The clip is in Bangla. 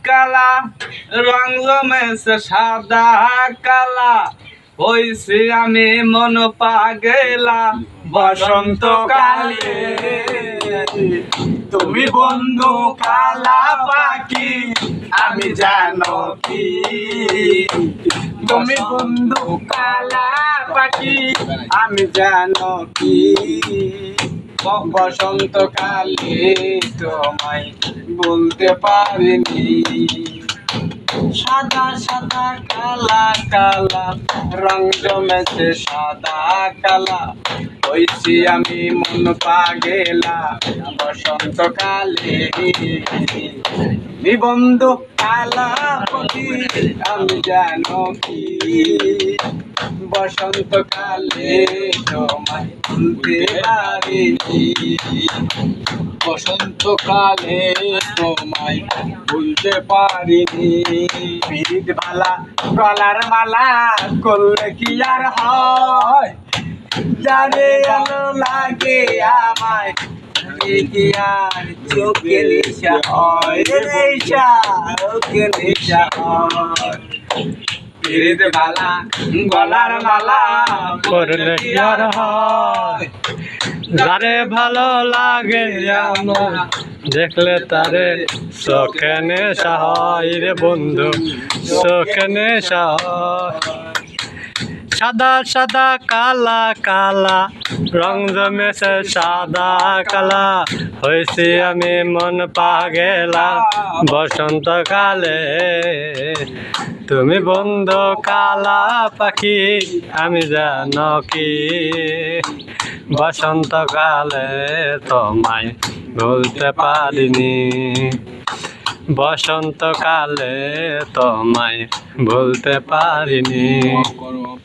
কালা, রং জমেছে সাদা কালা, হইছি আমি মন পাগেলা বসন্তকালে। তুমি বন্ধু কালা পাখি আমি জানো কি, তুমি বন্ধু কালা পাখি আমি জানো কি, বসন্তকালে তোমায় বলতে পারিনি। সাদা সাদা কালা কালা, রং জমেছে সাদা কালা, হইছি আমি মন পাগেলা বসন্তকালে। বন্ধু কালা পাখি আমি জানো কি, বসন্তকালে তোমায় বলতে পারিনি, বসন্তকালে তোমায় ভুলতে পারিনি। পিরিত ভালা গলার মালা করলে কি আর হয়, জানে আলো লাগে আমায় কি আর চোখে নেশা হয়, নেশা চোখে নেশা হয়। পিরিত ভালা গলার মালা করলে কি আর হয়, যারে ভালো লাগে আমার দেখলে তারে চোখে নেশা হয় রে বন্ধু, চোখে নেশা হয়। সাদা সাদা কালা কালা, রং জমেছে সাদা কালা, হয়েছি আমি মন পাগেলা বসন্তকালে। তুমি বন্ধু কালা পাখি আমি জানো কি, বসন্তকালে তোমায় ভুলতে পারিনি, বসন্তকালে তোমায় ভুলতে পারিনি।